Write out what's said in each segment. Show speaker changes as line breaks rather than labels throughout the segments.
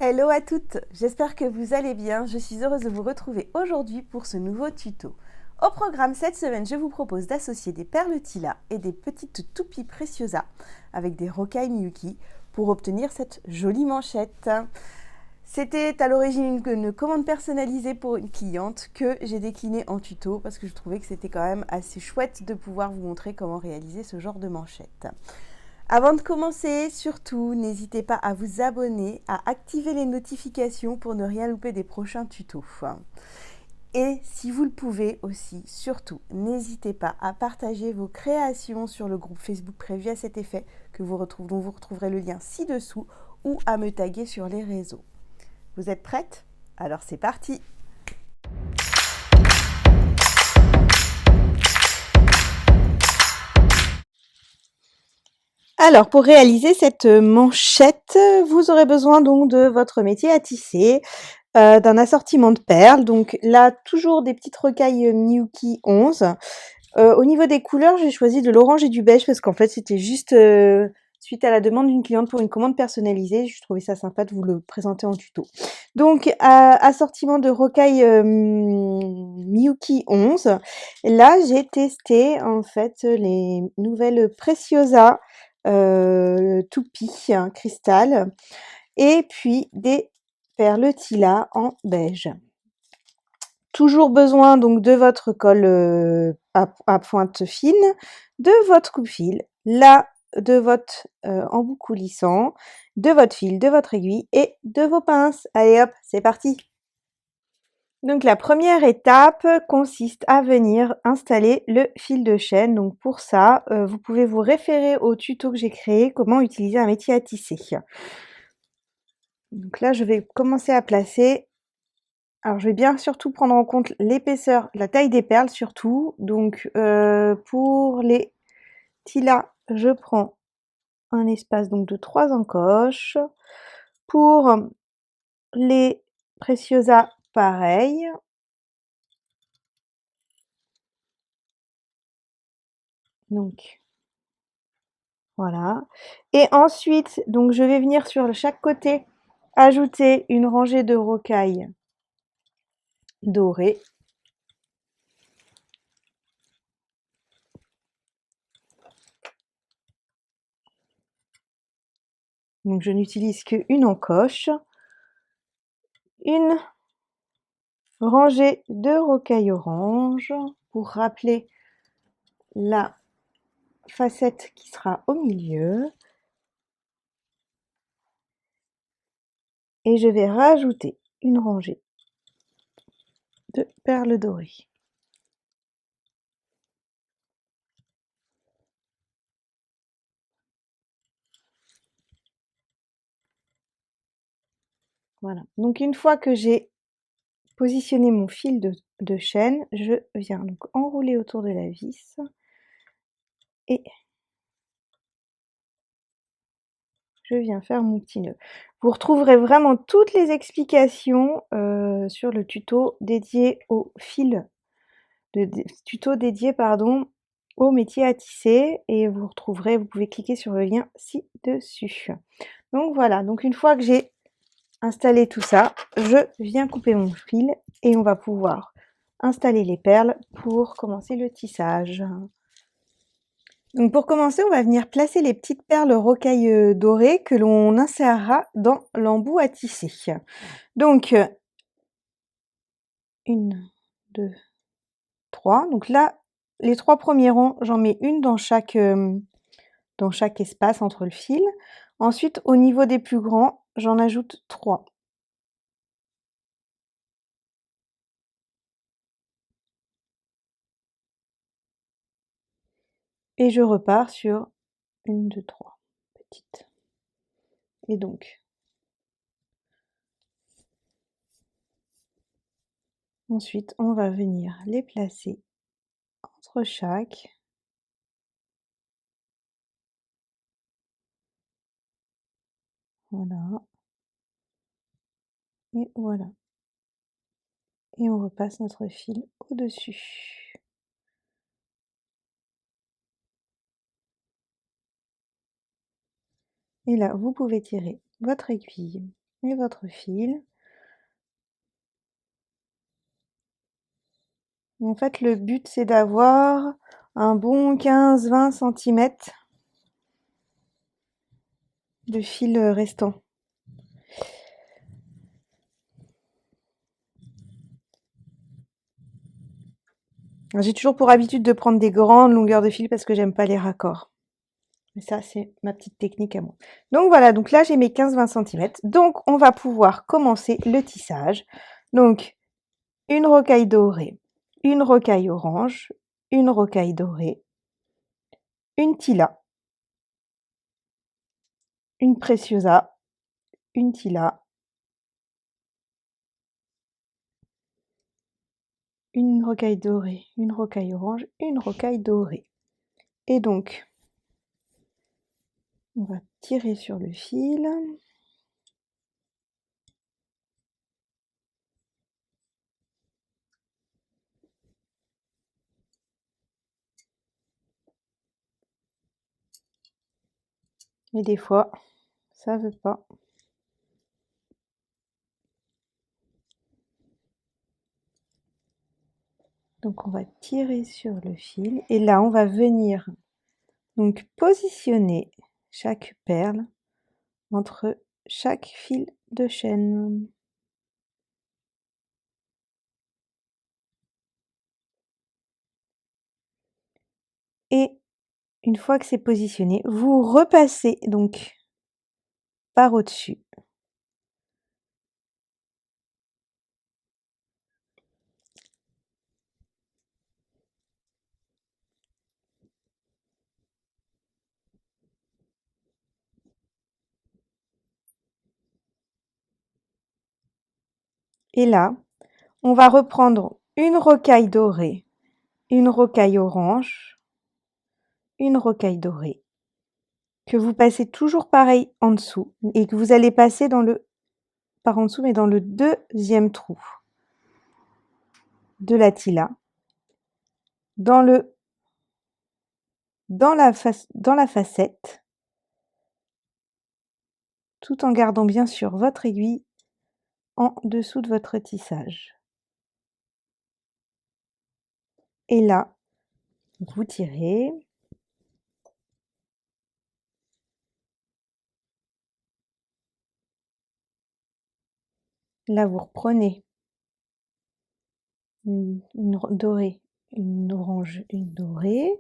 Hello à toutes, j'espère que vous allez bien. Je suis heureuse de vous retrouver aujourd'hui pour ce nouveau tuto. Au programme cette semaine, je vous propose d'associer des perles Tila et des petites toupies Preciosa avec des rocailles Miyuki pour obtenir cette jolie manchette. C'était à l'origine une commande personnalisée pour une cliente que j'ai déclinée en tuto parce que je trouvais que c'était quand même assez chouette de pouvoir vous montrer comment réaliser ce genre de manchette. Avant de commencer, surtout, n'hésitez pas à vous abonner, à activer les notifications pour ne rien louper des prochains tutos. Et si vous le pouvez aussi, surtout, n'hésitez pas à partager vos créations sur le groupe Facebook prévu à cet effet dont vous retrouverez le lien ci-dessous ou à me taguer sur les réseaux. Vous êtes prêtes? Alors c'est parti! Alors, pour réaliser cette manchette, vous aurez besoin donc de votre métier à tisser, d'un assortiment de perles. Donc là, toujours des petites rocailles Miyuki 11. Au niveau des couleurs, j'ai choisi de l'orange et du beige parce qu'en fait, c'était juste suite à la demande d'une cliente pour une commande personnalisée. Je trouvais ça sympa de vous le présenter en tuto. Donc, assortiment de rocailles Miyuki 11. Là, j'ai testé en fait les nouvelles Preciosa toupie cristal et puis des perles Tila en beige. Toujours besoin donc de votre colle à pointe fine, de votre coupe-fil, là de votre embout coulissant, de votre fil, de votre aiguille et de vos pinces. Allez hop, c'est parti! Donc la première étape consiste à venir installer le fil de chaîne. Donc pour ça, vous pouvez vous référer au tuto que j'ai créé, comment utiliser un métier à tisser. Donc là, je vais commencer à placer. Alors je vais bien surtout prendre en compte l'épaisseur, la taille des perles surtout. Donc pour les Tila, je prends un espace donc de 3 encoches. Pour les Preciosa, pareil. Donc voilà. Et ensuite, donc je vais venir sur chaque côté ajouter une rangée de rocailles dorées. Donc je n'utilise qu'une encoche. Une rangée de rocailles orange pour rappeler la facette qui sera au milieu. Et je vais rajouter une rangée de perles dorées. Voilà. Donc une fois que j'ai positionné mon fil de chaîne, je viens donc enrouler autour de la vis et je viens faire mon petit nœud. Vous retrouverez vraiment toutes les explications sur le tuto dédié au fil, tuto dédié pardon au métier à tisser et vous pouvez cliquer sur le lien ci-dessus. Donc voilà, donc une fois que j'ai installé tout ça, je viens couper mon fil et on va pouvoir installer les perles pour commencer le tissage. Donc pour commencer, on va venir placer les petites perles rocailles dorées que l'on insérera dans l'embout à tisser. Donc 1, 2, 3. Donc là, les 3 premiers rangs, j'en mets une dans chaque espace entre le fil. Ensuite, au niveau des plus grands, j'en ajoute 3. Et je repars sur 1, 2, 3 petites. Et donc ensuite, on va venir les placer entre chaque. Voilà. Et voilà. Et on repasse notre fil au-dessus. Et là, vous pouvez tirer votre aiguille et votre fil. En fait, le but, c'est d'avoir un bon 15-20 cm de fil restant. J'ai toujours pour habitude de prendre des grandes longueurs de fil parce que j'aime pas les raccords. Mais ça, c'est ma petite technique à moi. Donc voilà, donc là, j'ai mes 15-20 cm. Donc, on va pouvoir commencer le tissage. Donc, une rocaille dorée, une rocaille orange, une rocaille dorée, une tilla, une préciosa, une tilla, une rocaille dorée, une rocaille orange, une rocaille dorée. Et donc, on va tirer sur le fil. Et des fois, ça veut pas. Donc on va tirer sur le fil et là on va venir donc positionner chaque perle entre chaque fil de chaîne. Et une fois que c'est positionné, vous repassez donc par au-dessus. Et là, on va reprendre une rocaille dorée, une rocaille orange, une rocaille dorée, que vous passez toujours pareil en dessous et que vous allez passer dans le, par en dessous, mais dans le deuxième trou de la tilla, dans la facette, tout en gardant bien sûr votre aiguille en dessous de votre tissage. Et là, vous tirez. Là, vous reprenez une dorée, une orange, une dorée.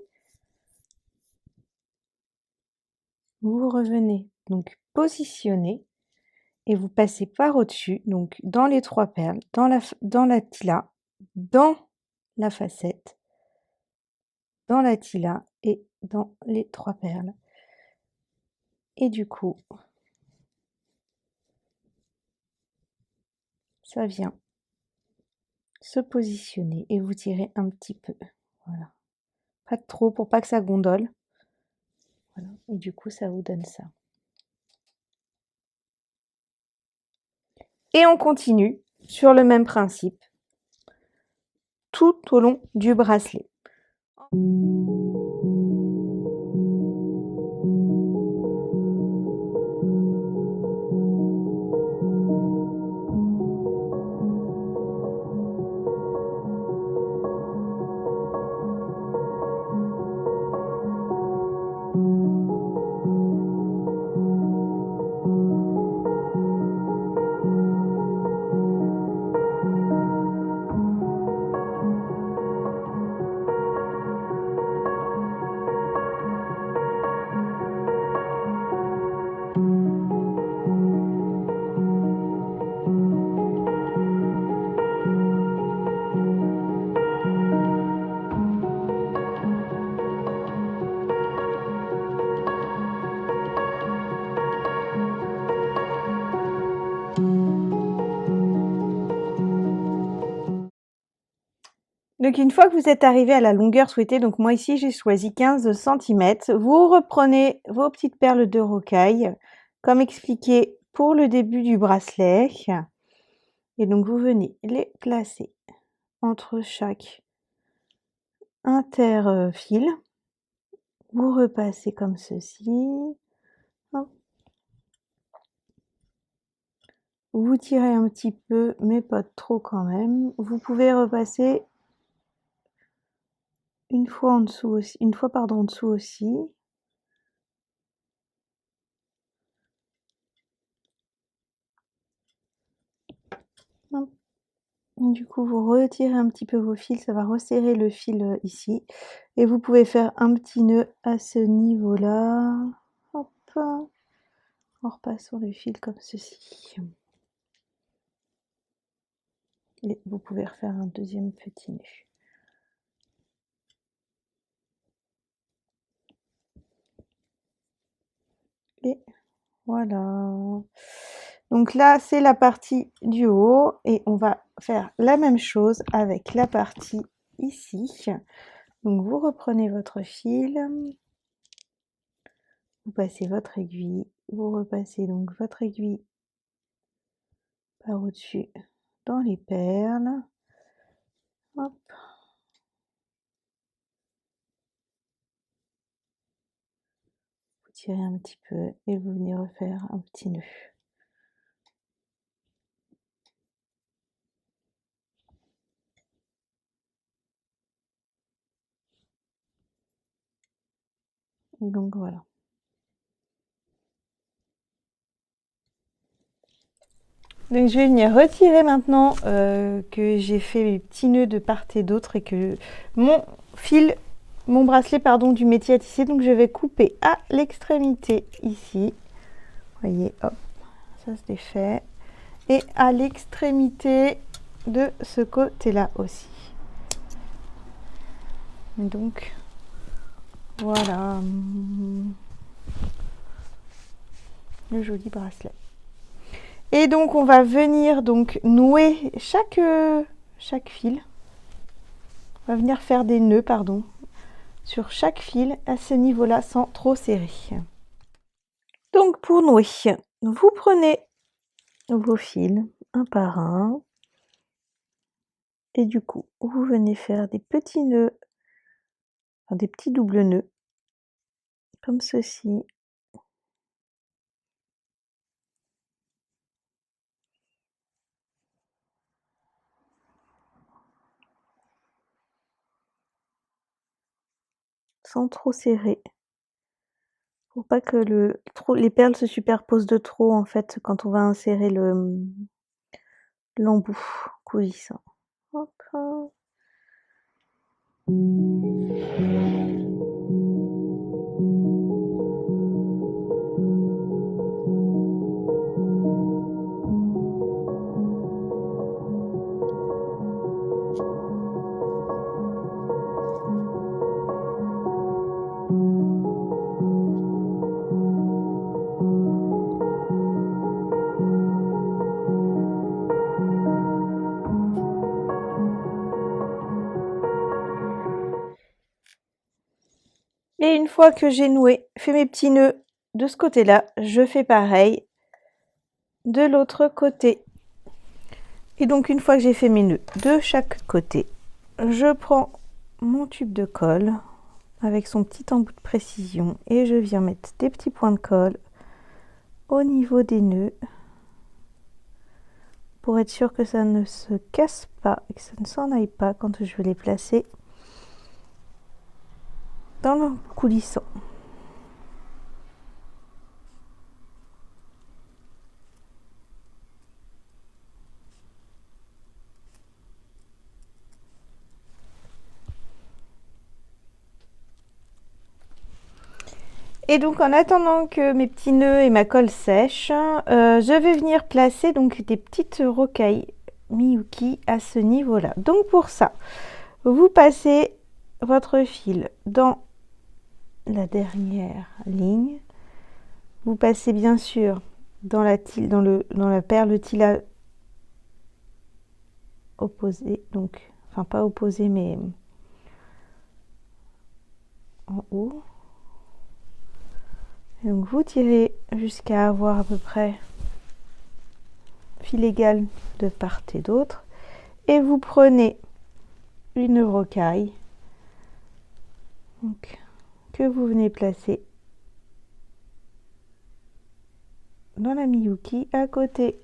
Vous revenez donc positionner et vous passez par au-dessus, donc dans les 3 perles, dans la tilla, dans la facette, dans la tilla et dans les 3 perles. Et du coup, ça vient se positionner et vous tirez un petit peu. Voilà. Pas trop pour pas que ça gondole. Voilà. Et du coup, ça vous donne ça. Et on continue sur le même principe tout au long du bracelet. Donc une fois que vous êtes arrivé à la longueur souhaitée, donc moi ici j'ai choisi 15 cm, vous reprenez vos petites perles de rocaille, comme expliqué pour le début du bracelet, et donc vous venez les placer entre chaque interfil, vous repassez comme ceci, hop. Vous tirez un petit peu, mais pas trop quand même. Vous pouvez repasser une fois en dessous aussi, en dessous aussi. Hop. Du coup, vous retirez un petit peu vos fils, ça va resserrer le fil ici. Et vous pouvez faire un petit nœud à ce niveau-là. Hop. En repassant le fil comme ceci. Et vous pouvez refaire un deuxième petit nœud. Et voilà. Donc là, c'est la partie du haut et on va faire la même chose avec la partie ici. Donc vous reprenez votre fil, vous passez votre aiguille, vous repassez donc votre aiguille par au-dessus dans les perles. Hop. Vous tirez un petit peu et vous venez refaire un petit nœud. Donc voilà. Donc je vais venir retirer maintenant que j'ai fait mes petits nœuds de part et d'autre et que mon bracelet pardon, du métier à tisser, donc je vais couper à l'extrémité ici. Vous voyez, hop, ça se défait. Et à l'extrémité de ce côté-là aussi. Donc voilà le joli bracelet. Et donc on va venir donc nouer chaque fil. On va venir faire des nœuds, pardon, sur chaque fil à ce niveau-là sans trop serrer. Donc pour nouer, vous prenez vos fils un par un et du coup vous venez faire des petits nœuds, enfin, des petits doubles nœuds comme ceci. Sans trop serrer. Pour pas que les perles se superposent de trop en fait quand on va insérer l'embout coulissant. Hop. Et une fois que j'ai noué, fait mes petits nœuds de ce côté-là, je fais pareil de l'autre côté. Et donc une fois que j'ai fait mes nœuds de chaque côté, je prends mon tube de colle avec son petit embout de précision et je viens mettre des petits points de colle au niveau des nœuds pour être sûr que ça ne se casse pas et que ça ne s'en aille pas quand je vais les placer dans le coulissant. Et donc en attendant que mes petits nœuds et ma colle sèchent, je vais venir placer donc des petites rocailles Miyuki à ce niveau-là. Donc pour ça, vous passez votre fil dans la dernière ligne. Vous passez bien sûr dans la perle Tila opposée, donc enfin pas opposée mais en haut. Donc vous tirez jusqu'à avoir à peu près fil égal de part et d'autre et vous prenez une rocaille donc, que vous venez placer dans la Miyuki à côté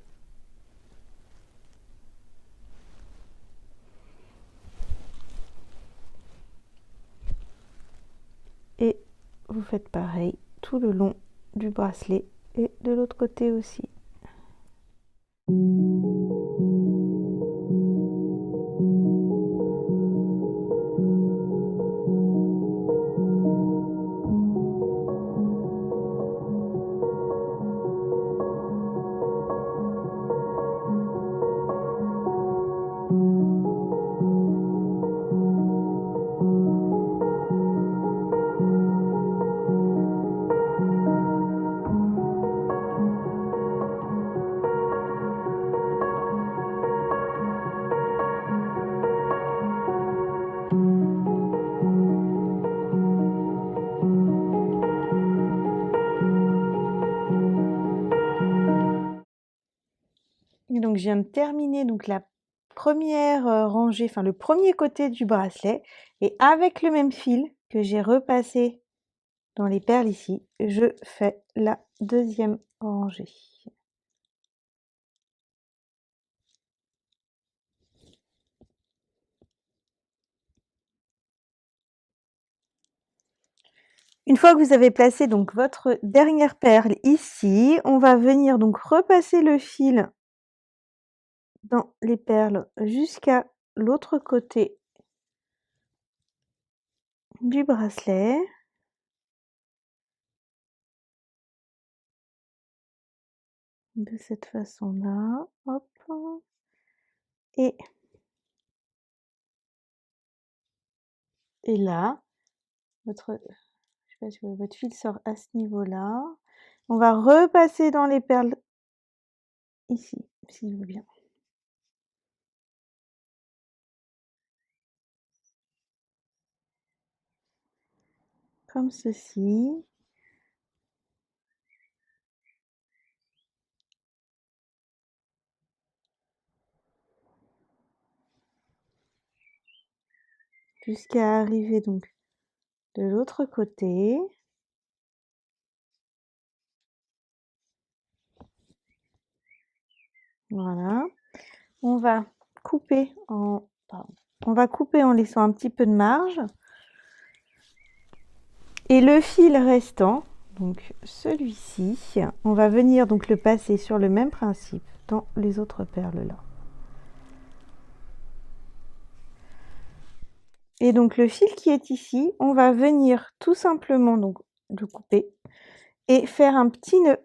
vous faites pareil tout le long du bracelet et de l'autre côté aussi. Et donc je viens de terminer donc la première rangée, enfin le premier côté du bracelet, et avec le même fil que j'ai repassé dans les perles ici, je fais la deuxième rangée. Une fois que vous avez placé donc votre dernière perle ici, on va venir donc repasser le fil dans les perles jusqu'à l'autre côté du bracelet. De cette façon-là, hop. Et là, je sais pas si votre fil sort à ce niveau-là. On va repasser dans les perles ici, s'il veut bien. Comme ceci. Jusqu'à arriver donc de l'autre côté. Voilà. On va couper en laissant un petit peu de marge. Et le fil restant, donc celui-ci, on va venir donc le passer sur le même principe dans les autres perles là. Et donc le fil qui est ici, on va venir tout simplement donc le couper et faire un petit nœud.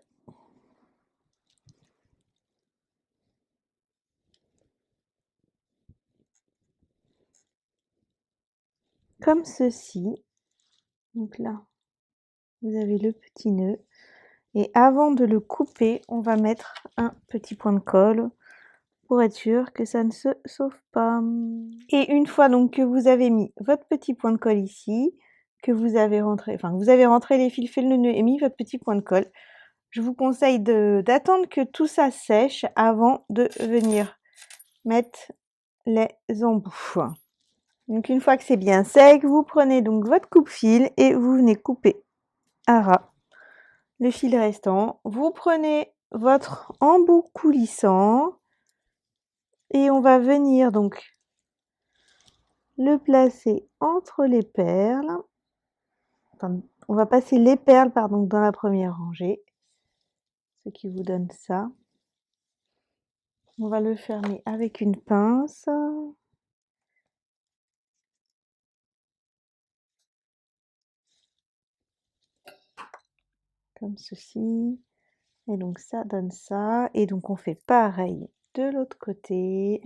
Comme ceci. Donc là, vous avez le petit nœud. Et avant de le couper, on va mettre un petit point de colle pour être sûr que ça ne se sauve pas. Et une fois donc que vous avez mis votre petit point de colle ici, que vous avez rentré les fils, fait le nœud et mis votre petit point de colle, je vous conseille d'attendre que tout ça sèche avant de venir mettre les embouts. Donc une fois que c'est bien sec, vous prenez donc votre coupe-fil et vous venez couper à ras le fil restant. Vous prenez votre embout coulissant et on va venir donc le placer entre les perles. Enfin, on va passer les perles dans la première rangée, ce qui vous donne ça. On va le fermer avec une pince. Comme ceci. Et donc ça donne ça. Et donc on fait pareil de l'autre côté.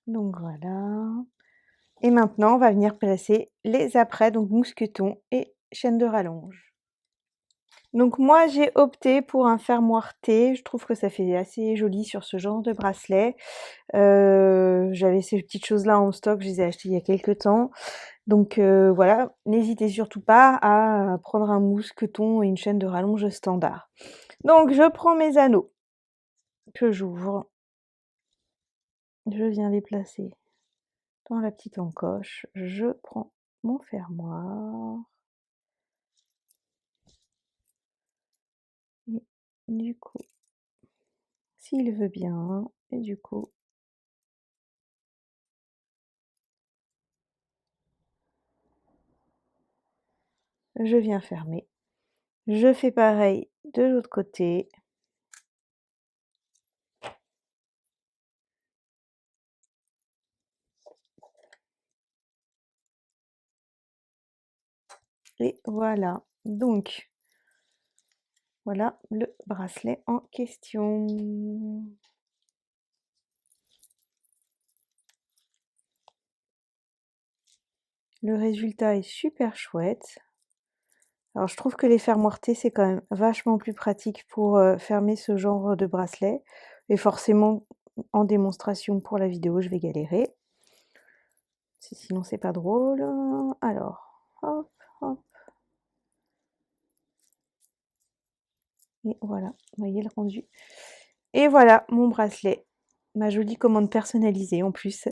Donc voilà. Et maintenant, on va venir placer les apprêts, donc mousqueton et chaîne de rallonge. Donc moi, j'ai opté pour un fermoir T. Je trouve que ça fait assez joli sur ce genre de bracelet. J'avais ces petites choses-là en stock, je les ai achetées il y a quelques temps. Donc voilà, n'hésitez surtout pas à prendre un mousqueton et une chaîne de rallonge standard. Donc je prends mes anneaux que j'ouvre. je viens les placer dans la petite encoche. Je prends mon fermoir. Et du coup, s'il veut bien, et du coup, je viens fermer. Je fais pareil de l'autre côté. Et voilà. Donc, voilà le bracelet en question. Le résultat est super chouette. Alors je trouve que les fermoirs T, c'est quand même vachement plus pratique pour, fermer ce genre de bracelet et forcément en démonstration pour la vidéo, je vais galérer. Sinon c'est pas drôle. Alors, hop, hop. Et voilà, vous voyez le rendu. Et voilà mon bracelet. Ma jolie commande personnalisée en plus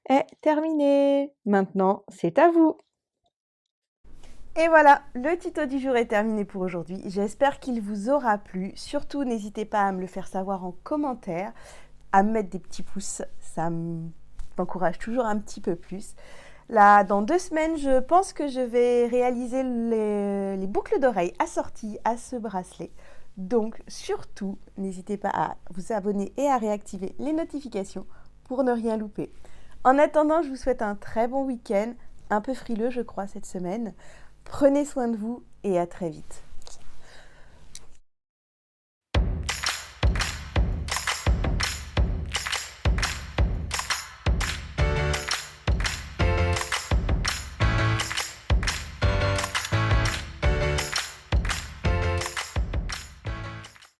est terminée. Maintenant, c'est à vous. Et voilà, le tuto du jour est terminé pour aujourd'hui. J'espère qu'il vous aura plu. Surtout, n'hésitez pas à me le faire savoir en commentaire, à me mettre des petits pouces. Ça m'encourage toujours un petit peu plus. Là, dans 2 semaines, je pense que je vais réaliser les boucles d'oreilles assorties à ce bracelet. Donc, surtout, n'hésitez pas à vous abonner et à réactiver les notifications pour ne rien louper. En attendant, je vous souhaite un très bon week-end, un peu frileux, je crois, cette semaine. Prenez soin de vous et à très vite.